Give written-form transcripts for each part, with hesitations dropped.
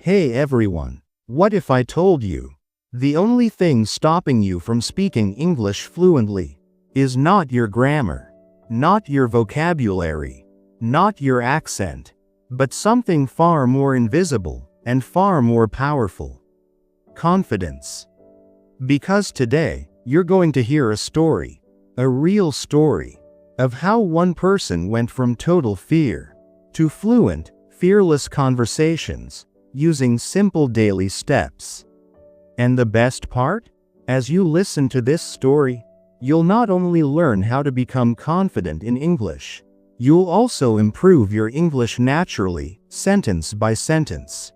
Hey everyone, what if I told you? The only thing stopping you from speaking English fluently is not your grammar, not your vocabulary, not your accent, but something far more invisible and far more powerful. Confidence. Because today, you're going to hear a story, a real story, of how one person went from total fear to fluent, fearless conversations using simple daily steps. And the best part? As you listen to this story, you'll not only learn how to become confident in English, you'll also improve your English naturally, sentence by sentence.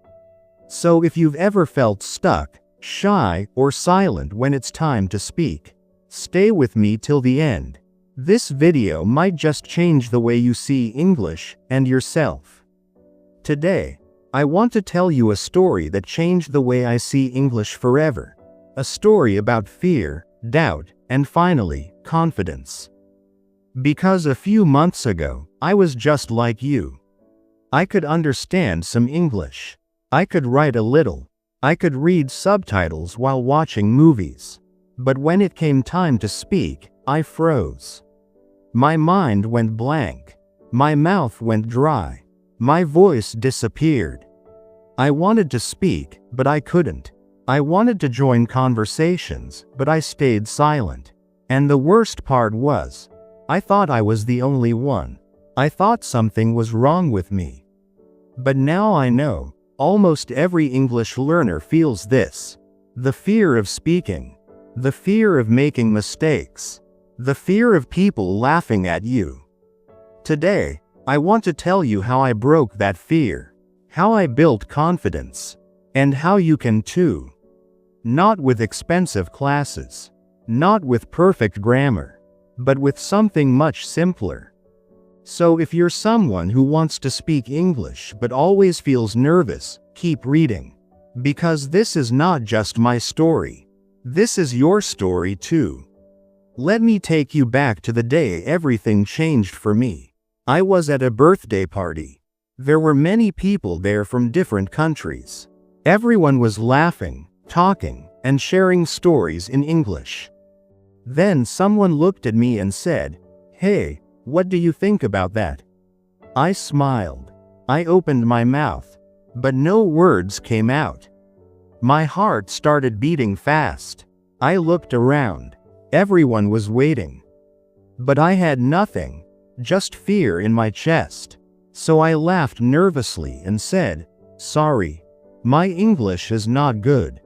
So if you've ever felt stuck, shy, or silent when it's time to speak, stay with me till the end. This video might just change the way you see English and yourself. Today, I want to tell you a story that changed the way I see English forever. A story about fear, doubt, and finally, confidence. Because a few months ago, I was just like you. I could understand some English. I could write a little. I could read subtitles while watching movies. But when it came time to speak, I froze. My mind went blank. My mouth went dry. My voice disappeared. I wanted to speak, but I couldn't. I wanted to join conversations, but I stayed silent. And the worst part was, I thought I was the only one. I thought something was wrong with me. But now I know, almost every English learner feels this. The fear of speaking. The fear of making mistakes. The fear of people laughing at you. Today, I want to tell you how I broke that fear. How I built confidence. And how you can too. Not with expensive classes. Not with perfect grammar. But with something much simpler. So if you're someone who wants to speak English but always feels nervous, keep reading. Because this is not just my story. This is your story too. Let me take you back to the day everything changed for me. I was at a birthday party. There were many people there from different countries. Everyone was laughing, talking, and sharing stories in English. Then someone looked at me and said, "Hey, what do you think about that?" I smiled. I opened my mouth, but no words came out. My heart started beating fast. I looked around. Everyone was waiting. But I had nothing, just fear in my chest. So I laughed nervously and said, "Sorry, my English is not good."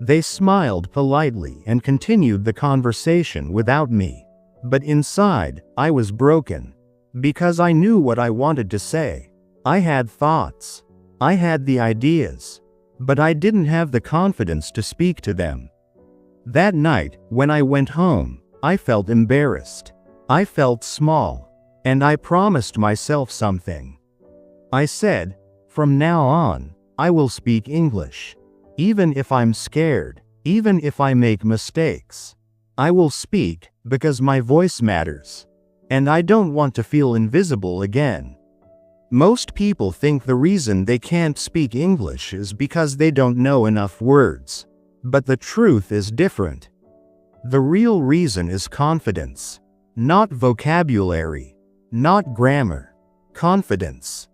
They smiled politely and continued the conversation without me. But inside, I was broken. Because I knew what I wanted to say. I had thoughts. I had the ideas. But I didn't have the confidence to speak to them. That night, when I went home, I felt embarrassed. I felt small. And I promised myself something. I said, from now on, I will speak English. Even if I'm scared, even if I make mistakes. I will speak, because my voice matters. And I don't want to feel invisible again. Most people think the reason they can't speak English is because they don't know enough words. But the truth is different. The real reason is confidence. Not vocabulary. Not grammar. Confidence.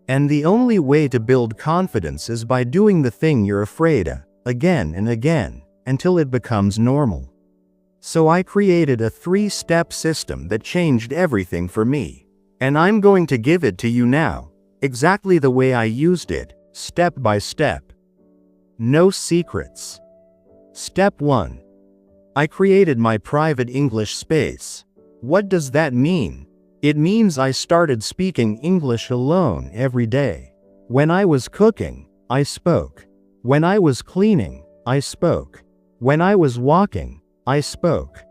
And the only way to build confidence is by doing the thing you're afraid of, again and again, until it becomes normal. So I created a 3-step system that changed everything for me. And I'm going to give it to you now, exactly the way I used it, step by step. No secrets. Step 1. I created my private English space. What does that mean? It means I started speaking English alone every day. When I was cooking, I spoke. When I was cleaning, I spoke. When I was walking, I spoke.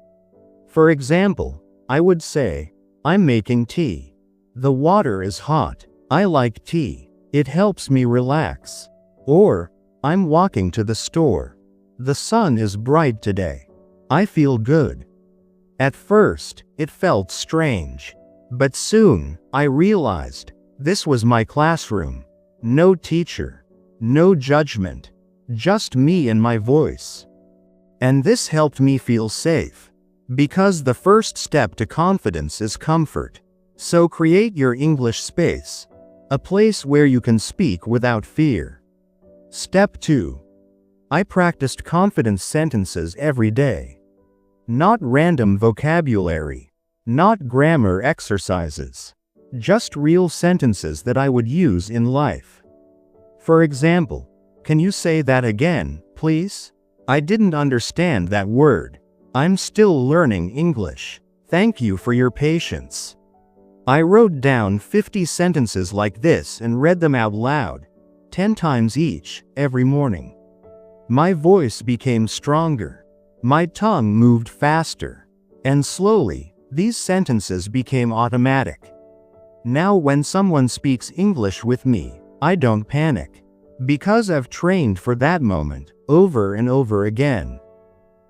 For example, I would say, "I'm making tea. The water is hot. I like tea. It helps me relax." Or, "I'm walking to the store. The sun is bright today. I feel good." At first, it felt strange. But soon, I realized, this was my classroom. No teacher. No judgment. Just me and my voice. And this helped me feel safe. Because the first step to confidence is comfort. So create your English space. A place where you can speak without fear. Step 2. I practiced confidence sentences every day. Not random vocabulary. Not grammar exercises. Just real sentences that I would use in life. For example, can you say that again, please? I didn't understand that word. I'm still learning English. Thank you for your patience. I wrote down 50 sentences like this and read them out loud, 10 times each, every morning. My voice became stronger. My tongue moved faster. And slowly, these sentences became automatic. Now when someone speaks English with me, I don't panic. Because I've trained for that moment, over and over again.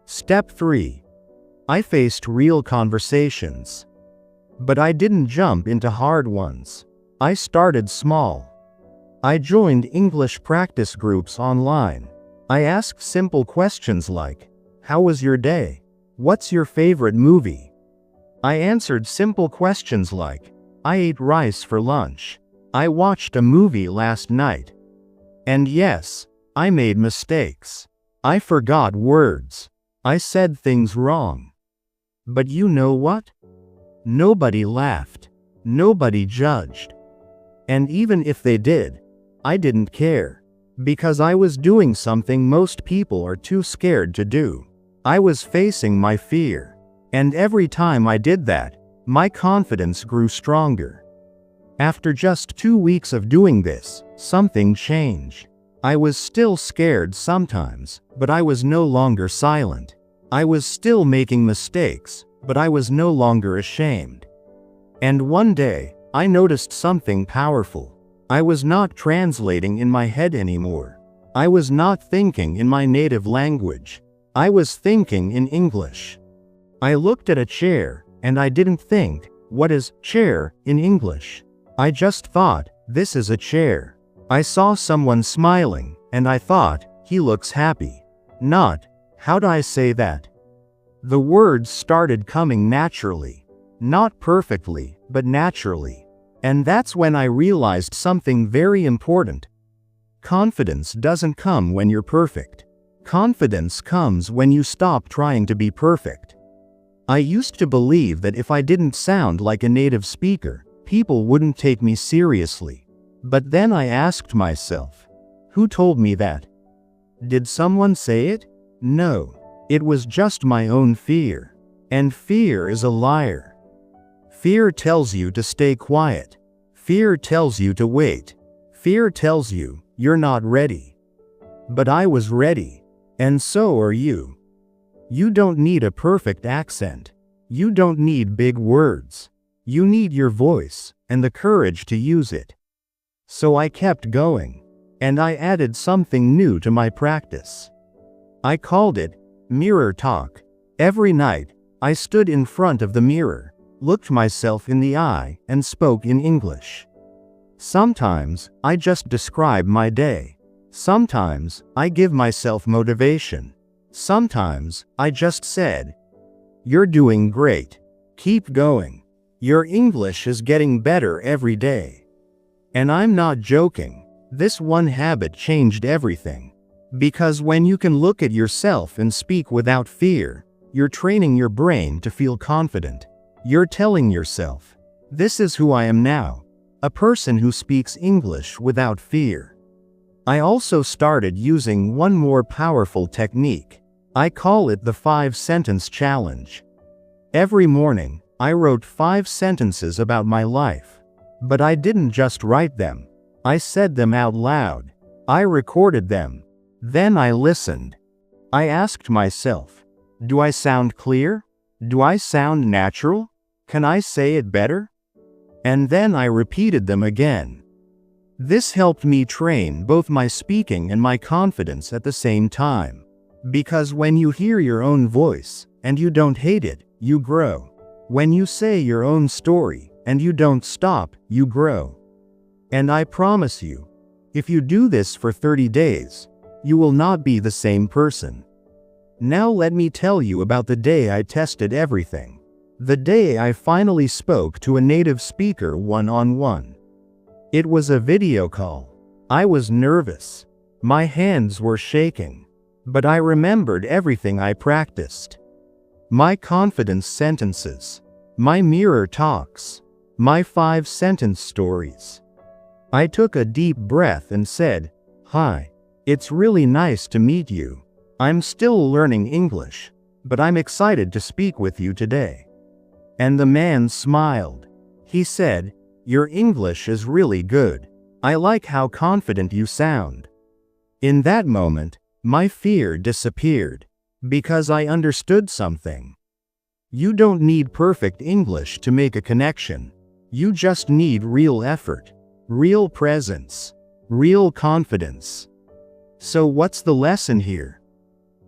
Step 3. I faced real conversations. But I didn't jump into hard ones. I started small. I joined English practice groups online. I asked simple questions like, how was your day? What's your favorite movie? I answered simple questions like, I ate rice for lunch. I watched a movie last night. And yes, I made mistakes. I forgot words. I said things wrong. But you know what? Nobody laughed. Nobody judged. And even if they did, I didn't care. Because I was doing something most people are too scared to do. I was facing my fear. And every time I did that, my confidence grew stronger. After just 2 weeks of doing this, something changed. I was still scared sometimes, but I was no longer silent. I was still making mistakes, but I was no longer ashamed. And one day, I noticed something powerful. I was not translating in my head anymore. I was not thinking in my native language. I was thinking in English. I looked at a chair, and I didn't think, what is chair in English? I just thought, this is a chair. I saw someone smiling, and I thought, he looks happy. Not, how do I say that? The words started coming naturally. Not perfectly, but naturally. And that's when I realized something very important. Confidence doesn't come when you're perfect. Confidence comes when you stop trying to be perfect. I used to believe that if I didn't sound like a native speaker, people wouldn't take me seriously. But then I asked myself, who told me that? Did someone say it? No. It was just my own fear. And fear is a liar. Fear tells you to stay quiet. Fear tells you to wait. Fear tells you, you're not ready. But I was ready. And so are you. You don't need a perfect accent. You don't need big words. You need your voice, and the courage to use it. So I kept going. And I added something new to my practice. I called it mirror talk. Every night, I stood in front of the mirror, looked myself in the eye, and spoke in English. Sometimes, I just describe my day. Sometimes, I give myself motivation. Sometimes, I just said, you're doing great. Keep going. Your English is getting better every day. And I'm not joking. This one habit changed everything. Because when you can look at yourself and speak without fear, you're training your brain to feel confident. You're telling yourself, this is who I am now, a person who speaks English without fear. I also started using one more powerful technique. I call it the 5-sentence challenge. Every morning, I wrote 5 sentences about my life. But I didn't just write them. I said them out loud. I recorded them. Then I listened. I asked myself, do I sound clear? Do I sound natural? Can I say it better? And then I repeated them again. This helped me train both my speaking and my confidence at the same time. Because when you hear your own voice, and you don't hate it, you grow. When you say your own story, and you don't stop, you grow. And I promise you, If you do this for 30 days, you will not be the same person. Now let me tell you about the day I tested everything. The day I finally spoke to a native speaker one-on-one. It was a video call. I was nervous. My hands were shaking. But I remembered everything I practiced. My confidence sentences. My mirror talks. My 5-sentence stories. I took a deep breath and said, "Hi. It's really nice to meet you. I'm still learning English, but I'm excited to speak with you today." And the man smiled. He said, "Your English is really good. I like how confident you sound." In that moment, my fear disappeared, because I understood something. You don't need perfect English to make a connection. You just need real effort, real presence, real confidence. So what's the lesson here?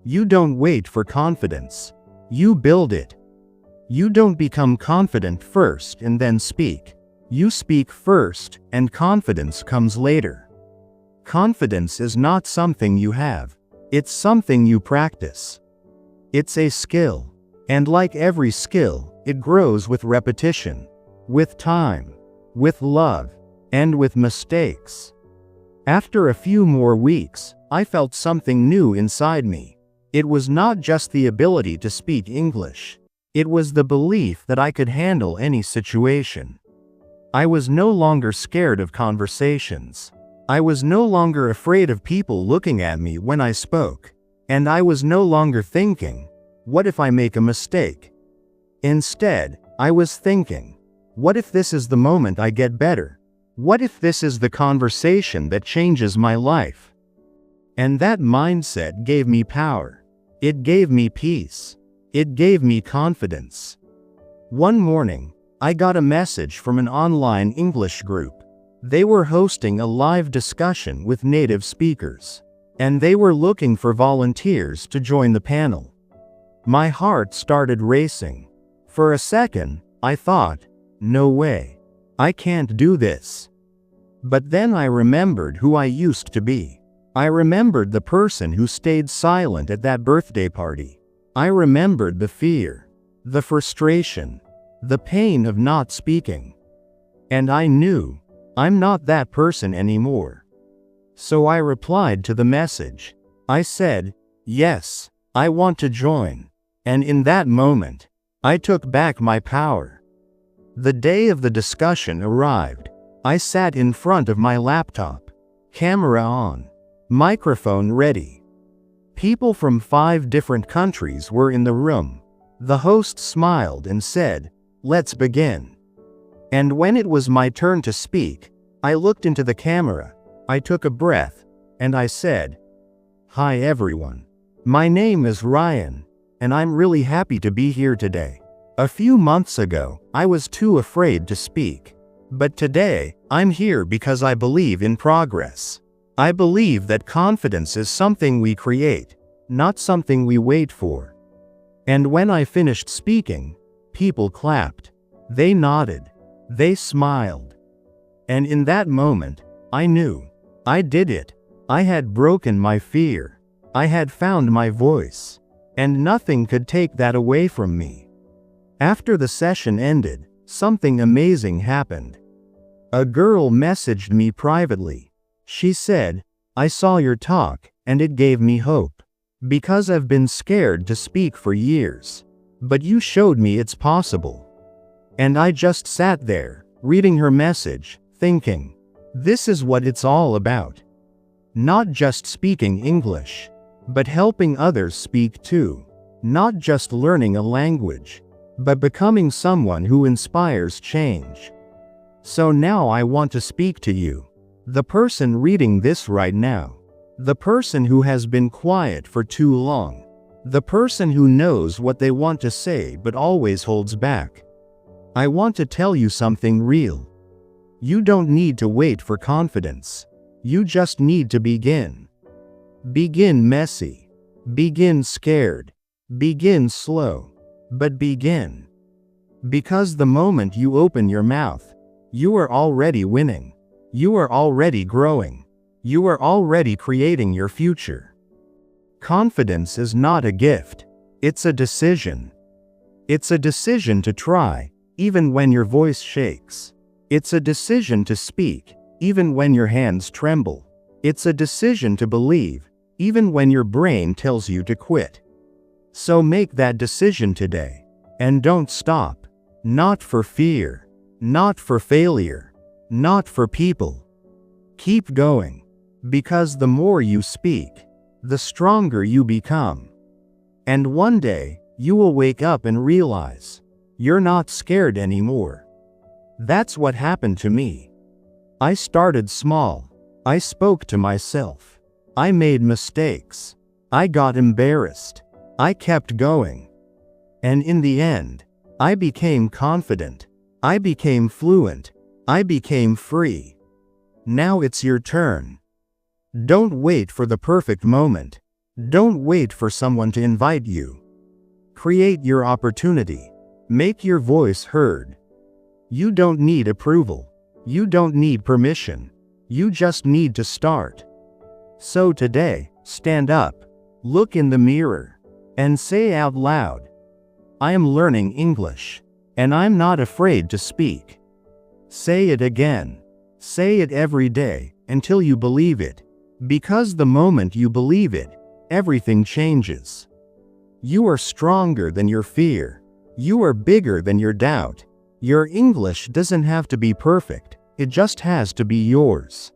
You don't wait for confidence. You build it. You don't become confident first and then speak. You speak first, and confidence comes later. Confidence is not something you have. It's something you practice. It's a skill. And like every skill, it grows with repetition, with time, with love, and with mistakes. After a few more weeks, I felt something new inside me. It was not just the ability to speak English. It was the belief that I could handle any situation. I was no longer scared of conversations. I was no longer afraid of people looking at me when I spoke. And I was no longer thinking, "What if I make a mistake?" Instead, I was thinking, "What if this is the moment I get better? What if this is the conversation that changes my life?" And that mindset gave me power. It gave me peace. It gave me confidence. One morning, I got a message from an online English group. They were hosting a live discussion with native speakers, and they were looking for volunteers to join the panel. My heart started racing. For a second, I thought, "No way. I can't do this." But then I remembered who I used to be. I remembered the person who stayed silent at that birthday party. I remembered the fear, the frustration, the pain of not speaking. And I knew, I'm not that person anymore. So I replied to the message. I said, "Yes, I want to join." And in that moment, I took back my power. The day of the discussion arrived. I sat in front of my laptop, camera on, microphone ready. People from 5 different countries were in the room. The host smiled and said, "Let's begin." And when it was my turn to speak, I looked into the camera, I took a breath, and I said, "Hi everyone. My name is Ryan, and I'm really happy to be here today. A few months ago, I was too afraid to speak. But today, I'm here because I believe in progress. I believe that confidence is something we create, not something we wait for." And when I finished speaking, people clapped. They nodded. They smiled. And in that moment, I knew. I did it. I had broken my fear. I had found my voice. And nothing could take that away from me. After the session ended, something amazing happened. A girl messaged me privately. She said, "I saw your talk, and it gave me hope. Because I've been scared to speak for years. But you showed me it's possible." And I just sat there, reading her message, thinking, this is what it's all about. Not just speaking English, but helping others speak too. Not just learning a language, but becoming someone who inspires change. So now I want to speak to you, the person reading this right now. The person who has been quiet for too long. The person who knows what they want to say but always holds back. I want to tell you something real. You don't need to wait for confidence. You just need to begin. Begin messy. Begin scared. Begin slow. But begin. Because the moment you open your mouth, you are already winning. You are already growing. You are already creating your future. Confidence is not a gift. It's a decision. It's a decision to try, even when your voice shakes. It's a decision to speak, even when your hands tremble. It's a decision to believe, even when your brain tells you to quit. So make that decision today. And don't stop. Not for fear. Not for failure. Not for people. Keep going. Because the more you speak, the stronger you become. And one day, you will wake up and realize, you're not scared anymore. That's what happened to me. I started small. I spoke to myself. I made mistakes. I got embarrassed. I kept going. And in the end, I became confident. I became fluent. I became free. Now it's your turn. Don't wait for the perfect moment. Don't wait for someone to invite you. Create your opportunity. Make your voice heard. You don't need approval. You don't need permission. You just need to start. So today, stand up, look in the mirror, and say out loud, I am learning English, and I'm not afraid to speak. Say it again. Say it every day, until you believe it. Because the moment you believe it, everything changes. You are stronger than your fear. You are bigger than your doubt. Your English doesn't have to be perfect, it just has to be yours.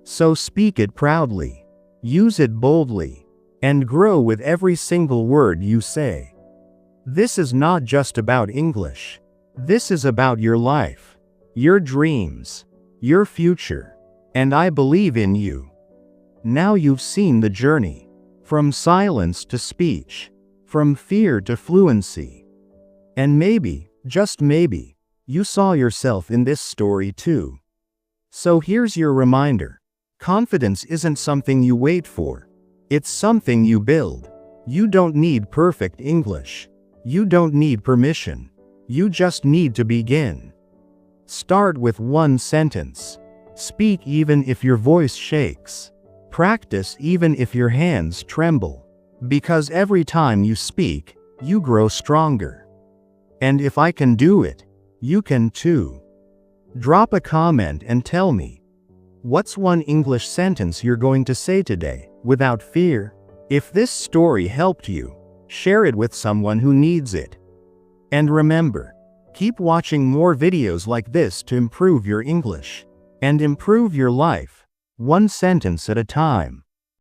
So speak it proudly, use it boldly, and grow with every single word you say. This is not just about English. This is about your life, your dreams, your future, and I believe in you. Now you've seen the journey, from silence to speech, from fear to fluency. And maybe, just maybe, you saw yourself in this story too. So here's your reminder. Confidence isn't something you wait for. It's something you build. You don't need perfect English. You don't need permission. You just need to begin. Start with one sentence. Speak even if your voice shakes. Practice even if your hands tremble. Because every time you speak, you grow stronger. And if I can do it, you can too. Drop a comment and tell me, what's one English sentence you're going to say today, without fear? If this story helped you, share it with someone who needs it. And remember, keep watching more videos like this to improve your English and improve your life, one sentence at a time.